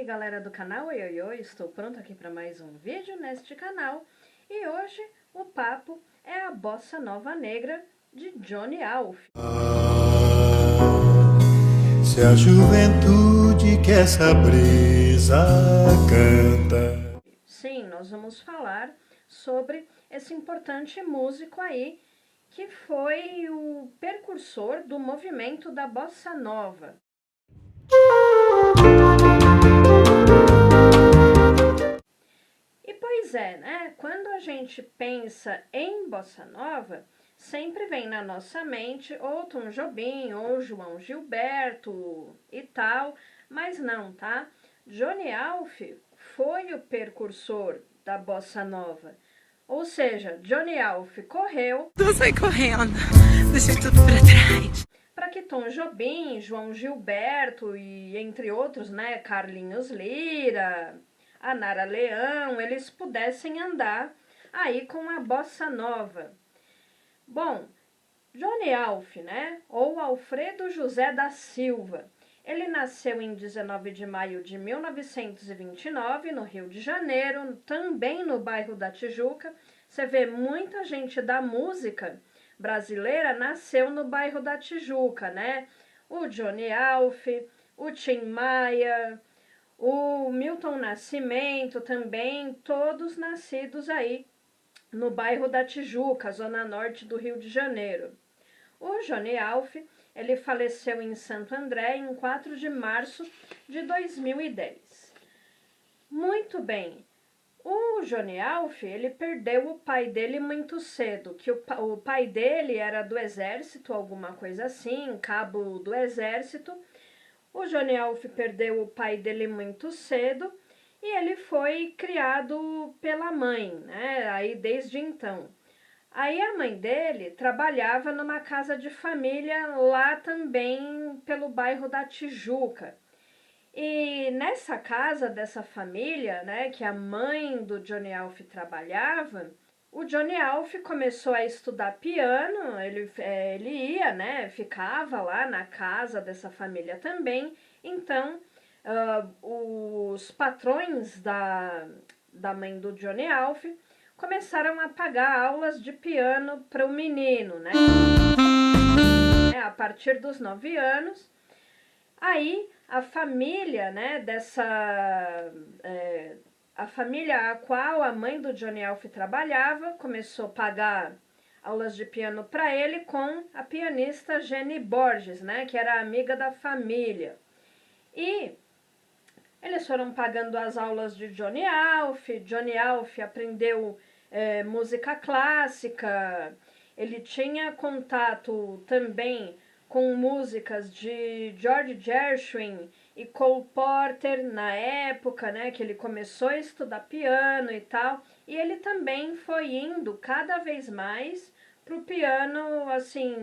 aí galera do canal Oi, estou pronto aqui para mais um vídeo neste canal e hoje o papo é a Bossa Nova Negra de Johnny Alf. Se a juventude que essa brisa canta. Sim, nós vamos falar sobre esse importante músico aí que foi o precursor do movimento da Bossa Nova. Pois é, né? Quando a gente pensa em Bossa Nova, sempre vem na nossa mente ou Tom Jobim, ou João Gilberto e tal, mas não, tá? Johnny Alf foi o precursor da Bossa Nova. Ou seja, Johnny Alf correu... Eu saí correndo, deixei tudo pra trás. Para que Tom Jobim, João Gilberto e entre outros, né, Carlinhos Lira, a Nara Leão, eles pudessem andar aí com a Bossa Nova. Bom, Johnny Alf, né, ou Alfredo José da Silva, ele nasceu em 19 de maio de 1929, no Rio de Janeiro, também no bairro da Tijuca. Você vê muita gente da música brasileira nasceu no bairro da Tijuca, né? O Johnny Alf, o Tim Maia, o Milton Nascimento também, todos nascidos aí no bairro da Tijuca, zona norte do Rio de Janeiro. O Johnny Alf, ele faleceu em Santo André em 4 de março de 2010. Muito bem, o Johnny Alf, ele perdeu o pai dele muito cedo, que o pai dele era do exército, alguma coisa assim, cabo do exército. O Johnny Alf perdeu o pai dele muito cedo e ele foi criado pela mãe, né? Aí desde então. Aí a mãe dele trabalhava numa casa de família lá também pelo bairro da Tijuca. E nessa casa dessa família, né, que a mãe do Johnny Alf trabalhava, o Johnny Alf começou a estudar piano, ele ia, né, ficava lá na casa dessa família também. Então, os patrões da mãe do Johnny Alf começaram a pagar aulas de piano para o menino, né? A partir dos 9 anos. Aí a família, né, a família a qual a mãe do Johnny Alf trabalhava começou a pagar aulas de piano para ele com a pianista Jenny Borges, né, que era amiga da família. E eles foram pagando as aulas de Johnny Alf. Johnny Alf aprendeu música clássica. Ele tinha contato também com músicas de George Gershwin e Cole Porter na época, né, que ele começou a estudar piano e tal. E ele também foi indo cada vez mais pro piano, assim,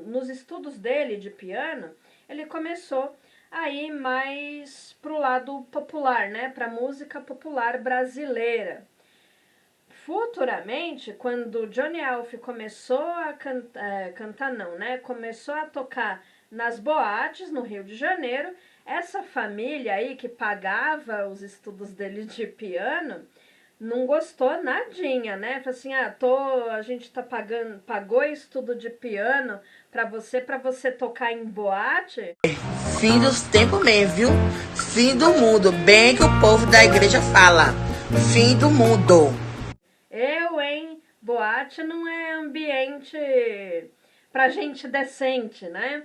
nos estudos dele de piano, ele começou a ir mais pro lado popular, né, pra música popular brasileira. Futuramente, quando Johnny Alf começou a cantar não, né? Começou a tocar nas boates no Rio de Janeiro, essa família aí que pagava os estudos dele de piano não gostou nadinha, né? Falou assim, a gente pagou estudo de piano para você tocar em boate. Fim dos tempos mesmo, viu? Fim do mundo, bem que o povo da igreja fala. Fim do mundo. Boate não é ambiente pra gente decente, né?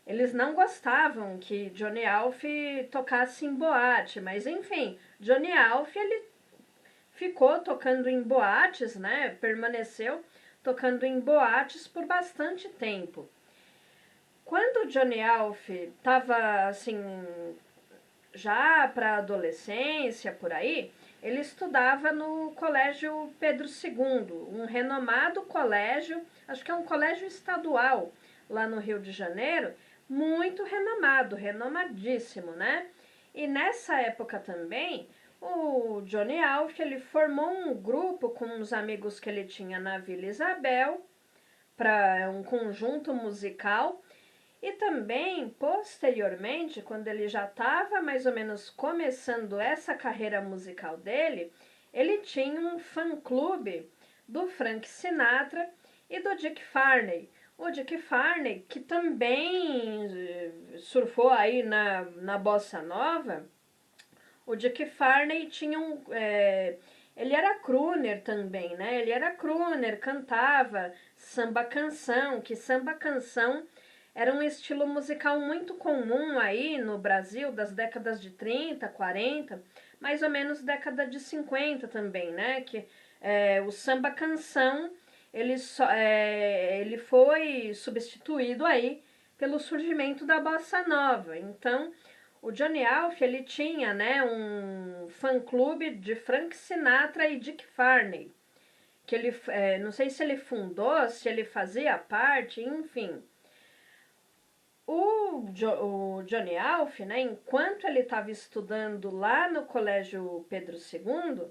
Eles não gostavam que Johnny Alf tocasse em boate, mas enfim, Johnny Alf, ele ficou tocando em boates, né? Permaneceu tocando em boates por bastante tempo. Quando Johnny Alf estava assim, já para adolescência, por aí, ele estudava no Colégio Pedro II, um renomado colégio, acho que é um colégio estadual lá no Rio de Janeiro, muito renomado, renomadíssimo, né? E nessa época também, o Johnny Alf, ele formou um grupo com uns amigos que ele tinha na Vila Isabel, para um conjunto musical, E também, posteriormente, quando ele já estava mais ou menos começando essa carreira musical dele, ele tinha um fã-clube do Frank Sinatra e do Dick Farney. O Dick Farney, que também surfou aí na bossa nova, o Dick Farney tinha ele era crooner também, né? Ele era crooner, cantava samba-canção, que samba-canção era um estilo musical muito comum aí no Brasil, das décadas de 30, 40, mais ou menos década de 50 também, né? Que o samba-canção ele foi substituído aí pelo surgimento da bossa nova. Então, o Johnny Alf, ele tinha, né, um fã-clube de Frank Sinatra e Dick Farney, que ele, não sei se ele fundou, se ele fazia parte, enfim. O Johnny Alf, né, enquanto ele estava estudando lá no Colégio Pedro II,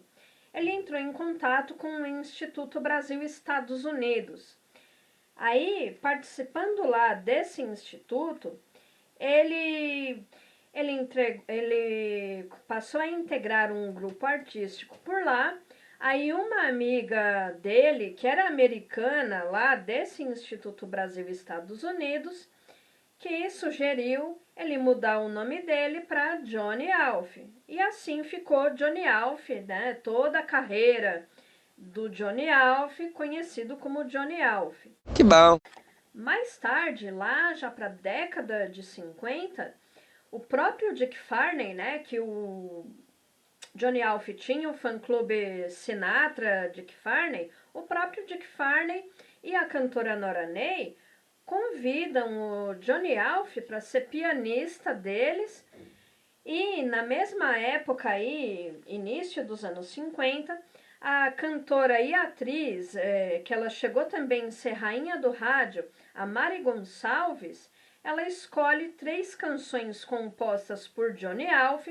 ele entrou em contato com o Instituto Brasil-Estados Unidos. Aí, participando lá desse instituto, ele passou a integrar um grupo artístico por lá. Aí uma amiga dele, que era americana lá desse Instituto Brasil-Estados Unidos, que sugeriu ele mudar o nome dele para Johnny Alf. E assim ficou Johnny Alf, né? Toda a carreira do Johnny Alf, conhecido como Johnny Alf. Que bom! Mais tarde, lá já para a década de 50, o próprio Dick Farney, né? Que o Johnny Alf tinha o fã-clube Sinatra Dick Farney, o próprio Dick Farney e a cantora Nora Ney convidam o Johnny Alf para ser pianista deles. E na mesma época aí, início dos anos 50, a cantora e atriz, que ela chegou também a ser rainha do rádio, a Mari Gonçalves, ela escolhe 3 canções compostas por Johnny Alf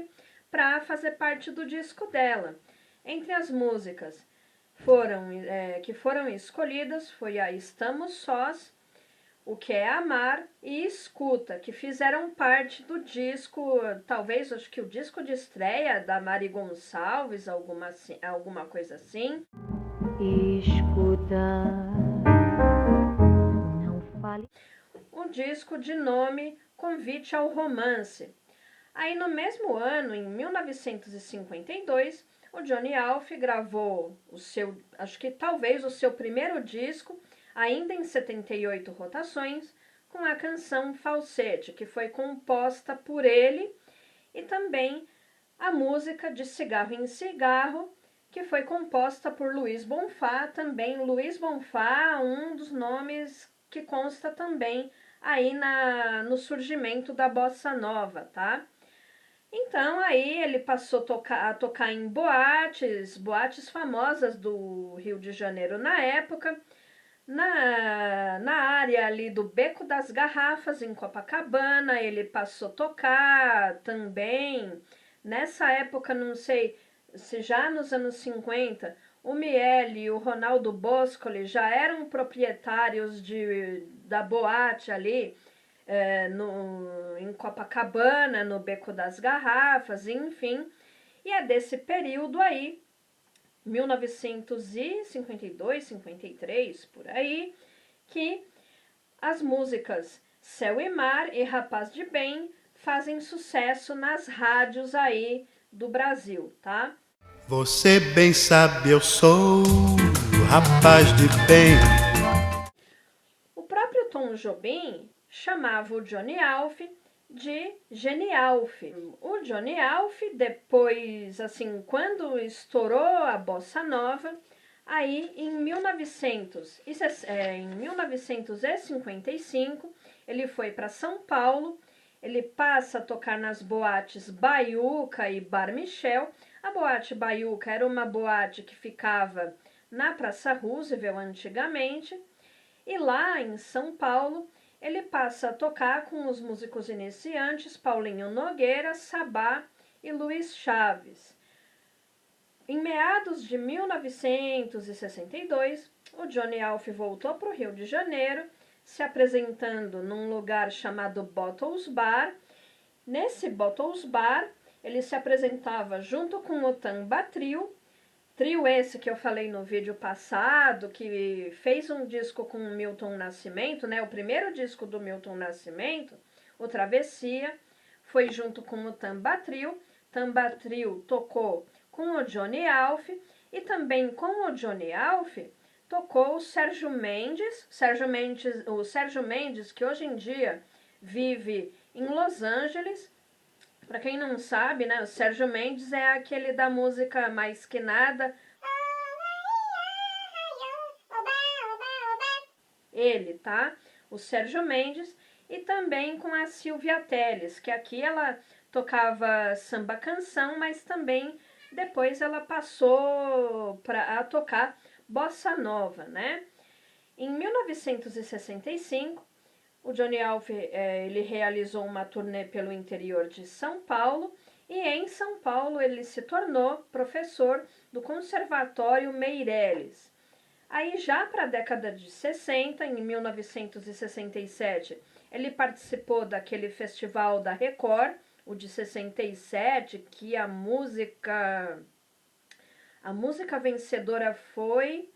para fazer parte do disco dela. Entre as músicas que foram escolhidas foi a Estamos Sós, O Que É Amar e Escuta, que fizeram parte do disco, talvez, acho que o disco de estreia da Mari Gonçalves, alguma coisa assim. Escuta, não fale. O disco de nome Convite ao Romance. Aí no mesmo ano, em 1952, o Johnny Alf gravou acho que talvez o seu primeiro disco, ainda em 78 rotações, com a canção Falsete, que foi composta por ele, e também a música de Cigarro em Cigarro, que foi composta por Luiz Bonfá, também Luiz Bonfá, um dos nomes que consta também aí no surgimento da bossa nova, tá? Então aí ele passou a tocar em boates famosas do Rio de Janeiro na época, na área ali do Beco das Garrafas, em Copacabana. Ele passou a tocar também. Nessa época, não sei se já nos anos 50, o Miele e o Ronaldo Boscoli já eram proprietários da boate ali, em Copacabana, no Beco das Garrafas, enfim. E é desse período aí, 1952, 53, por aí, que as músicas Céu e Mar e Rapaz de Bem fazem sucesso nas rádios aí do Brasil, tá? Você bem sabe, eu sou rapaz de bem. O próprio Tom Jobim chamava o Johnny Alf de Genialf. O Johnny Alf, depois, assim, quando estourou a bossa nova, aí em 1955, ele foi para São Paulo. Ele passa a tocar nas boates Baiuca e Bar Michel. A boate Baiuca era uma boate que ficava na Praça Roosevelt antigamente. E lá em São Paulo, ele passa a tocar com os músicos iniciantes Paulinho Nogueira, Sabá e Luiz Chaves. Em meados de 1962, o Johnny Alf voltou para o Rio de Janeiro, se apresentando num lugar chamado Bottles Bar. Nesse Bottles Bar, ele se apresentava junto com o Tamba Trio, trio esse que eu falei no vídeo passado, que fez um disco com o Milton Nascimento, né? O primeiro disco do Milton Nascimento, o Travessia, foi junto com o Tamba Trio. Tamba Trio tocou com o Johnny Alf e também com o Johnny Alf tocou o Sérgio Mendes. O Sérgio Mendes, que hoje em dia vive em Los Angeles. Para quem não sabe, né, o Sérgio Mendes é aquele da música Mais Que Nada. Ele, tá? O Sérgio Mendes e também com a Silvia Telles, que aqui ela tocava samba canção, mas também depois ela passou a tocar bossa nova, né? Em 1965, o Johnny Alf ele realizou uma turnê pelo interior de São Paulo e em São Paulo ele se tornou professor do Conservatório Meireles. Aí já para a década de 60, em 1967, ele participou daquele festival da Record, o de 67, que a música vencedora foi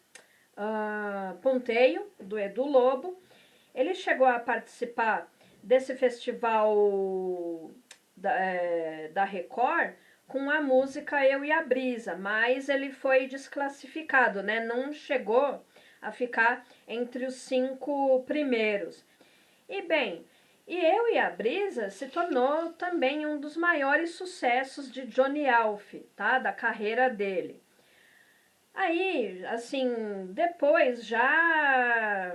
Ponteio, do Edu Lobo. Ele chegou a participar desse festival da Record com a música Eu e a Brisa, mas ele foi desclassificado, né? Não chegou a ficar entre os 5 primeiros. E bem, Eu e a Brisa se tornou também um dos maiores sucessos de Johnny Alf, tá? Da carreira dele. Aí, assim, depois já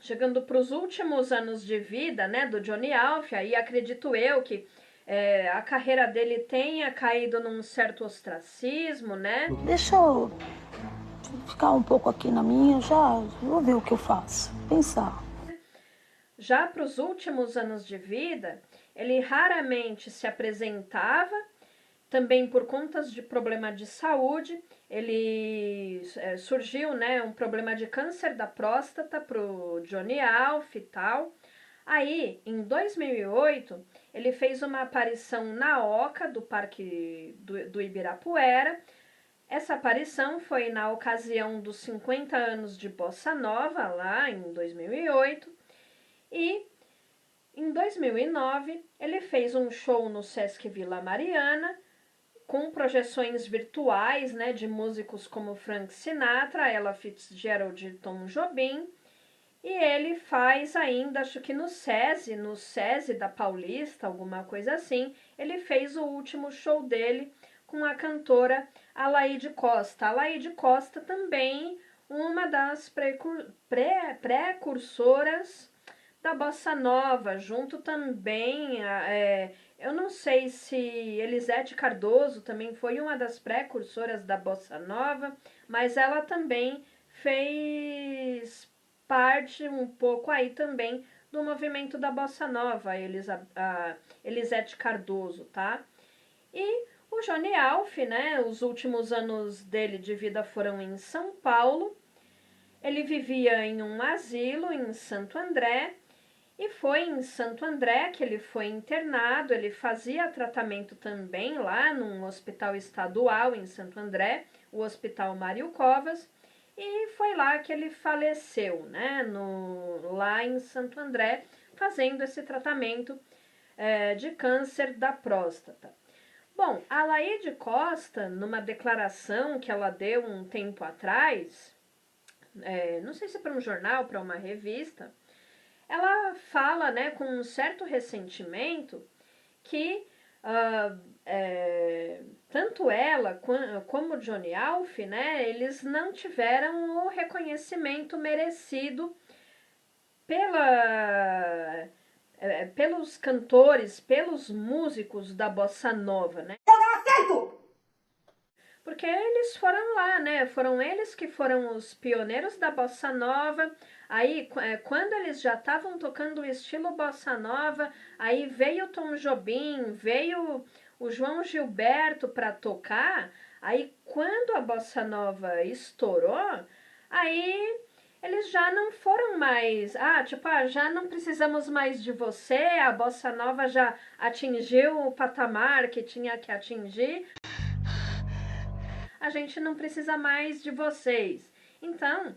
chegando para os últimos anos de vida, né, do Johnny Alf, aí acredito eu que a carreira dele tenha caído num certo ostracismo, né? Deixa eu ficar um pouco aqui na minha, já vou ver o que eu faço, pensar. Já para os últimos anos de vida, ele raramente se apresentava, também por conta de problema de saúde. Ele surgiu, né, um problema de câncer da próstata para o Johnny Alf e tal. Aí, em 2008, ele fez uma aparição na Oca do Parque do Ibirapuera. Essa aparição foi na ocasião dos 50 anos de Bossa Nova, lá em 2008. E em 2009, ele fez um show no Sesc Vila Mariana, com projeções virtuais, né, de músicos como Frank Sinatra, Ella Fitzgerald e Tom Jobim. E ele faz ainda, acho que no SESI da Paulista, alguma coisa assim, ele fez o último show dele com a cantora Alaide Costa. Alaide Costa também uma das precursoras da Bossa Nova, junto também, eu não sei se Elisete Cardoso também foi uma das precursoras da Bossa Nova, mas ela também fez parte um pouco aí também do movimento da Bossa Nova, a Elisete Cardoso, tá? E o Johnny Alf, né, os últimos anos dele de vida foram em São Paulo. Ele vivia em um asilo em Santo André, e foi em Santo André que ele foi internado. Ele fazia tratamento também lá num hospital estadual em Santo André, o Hospital Mário Covas, e foi lá que ele faleceu, né, lá em Santo André, fazendo esse tratamento de câncer da próstata. Bom, a Alaide Costa, numa declaração que ela deu um tempo atrás, não sei se para um jornal, para uma revista, ela fala, né, com um certo ressentimento que tanto ela como Johnny Alf, né, eles não tiveram o reconhecimento merecido pelos cantores, pelos músicos da Bossa Nova, né? Eu não aceito! Porque eles foram lá, né? Foram eles que foram os pioneiros da Bossa Nova. Aí, quando eles já estavam tocando o estilo Bossa Nova, aí veio o Tom Jobim, veio o João Gilberto para tocar. Aí, quando a Bossa Nova estourou, aí eles já não foram mais, já não precisamos mais de você, a bossa nova já atingiu o patamar que tinha que atingir, a gente não precisa mais de vocês. Então,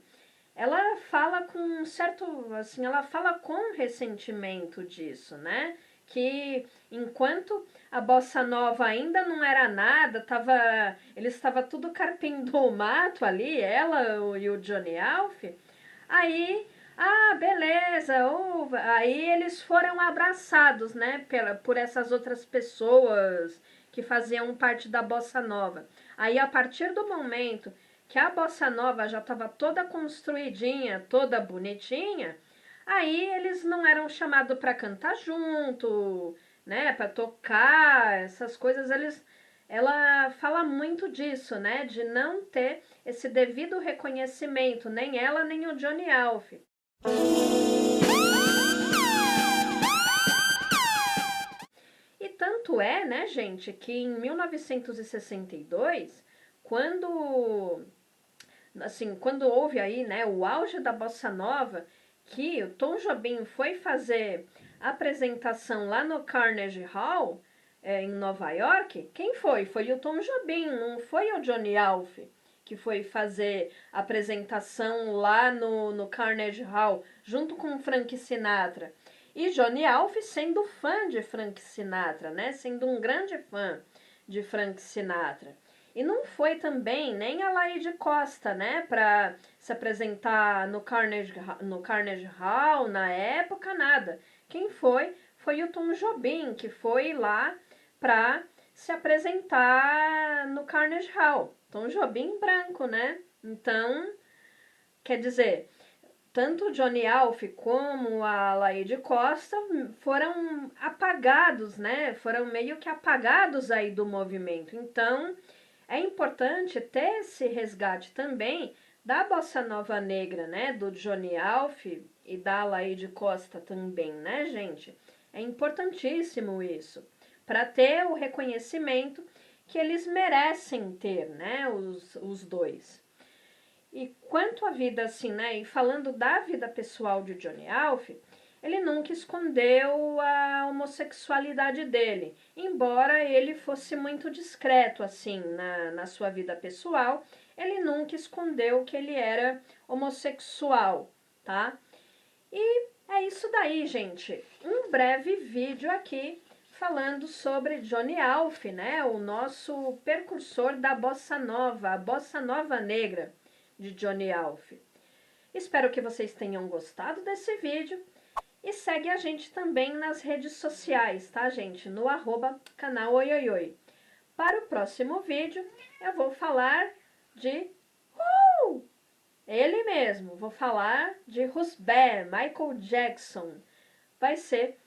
ela fala com um certo, assim, ela fala com ressentimento disso, né? Que enquanto a bossa nova ainda não era nada, eles estavam tudo carpindo o mato ali, ela e o Johnny Alf, aí, beleza, aí eles foram abraçados, né, por essas outras pessoas que faziam parte da bossa nova. Aí, a partir do momento que a bossa nova já estava toda construidinha, toda bonitinha, aí eles não eram chamados para cantar junto, né, para tocar, essas coisas. Ela fala muito disso, né, de não ter esse devido reconhecimento, nem ela nem o Johnny Alf. E tanto é, né, gente, que em 1962, quando houve aí, né, o auge da bossa nova, que o Tom Jobim foi fazer a apresentação lá no Carnegie Hall, em Nova York, quem foi? Foi o Tom Jobim, não foi o Johnny Alf que foi fazer a apresentação lá no Carnegie Hall, junto com o Frank Sinatra. E Johnny Alf sendo fã de Frank Sinatra, né? Sendo um grande fã de Frank Sinatra. E não foi também nem a Laíde Costa, né, para se apresentar no Carnegie Hall, na época, nada. Quem foi? Foi o Tom Jobim, que foi lá para se apresentar no Carnegie Hall. Tom Jobim branco, né? Então, quer dizer, tanto o Johnny Alf como a Laíde Costa foram apagados, né? Foram meio que apagados aí do movimento. Então, é importante ter esse resgate também da bossa nova negra, né? Do Johnny Alf e da Laíde Costa também, né, gente? É importantíssimo isso, para ter o reconhecimento que eles merecem ter, né? Os dois. E quanto à vida, assim, né? E falando da vida pessoal de Johnny Alf, ele nunca escondeu a homossexualidade dele, embora ele fosse muito discreto, assim, na sua vida pessoal, ele nunca escondeu que ele era homossexual, tá? E é isso daí, gente. Um breve vídeo aqui falando sobre Johnny Alf, né? O nosso precursor da bossa nova, a bossa nova negra de Johnny Alf. Espero que vocês tenham gostado desse vídeo. E segue a gente também nas redes sociais, tá, gente? No @canal Oioioi. Para o próximo vídeo, eu vou falar de... ele mesmo. Vou falar de Who's Bad, Michael Jackson. Vai ser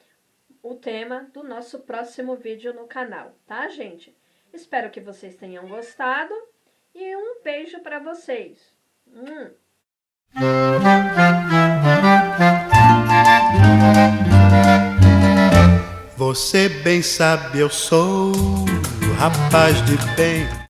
o tema do nosso próximo vídeo no canal, tá, gente? Espero que vocês tenham gostado. E um beijo para vocês. Você bem sabe, eu sou rapaz de bem.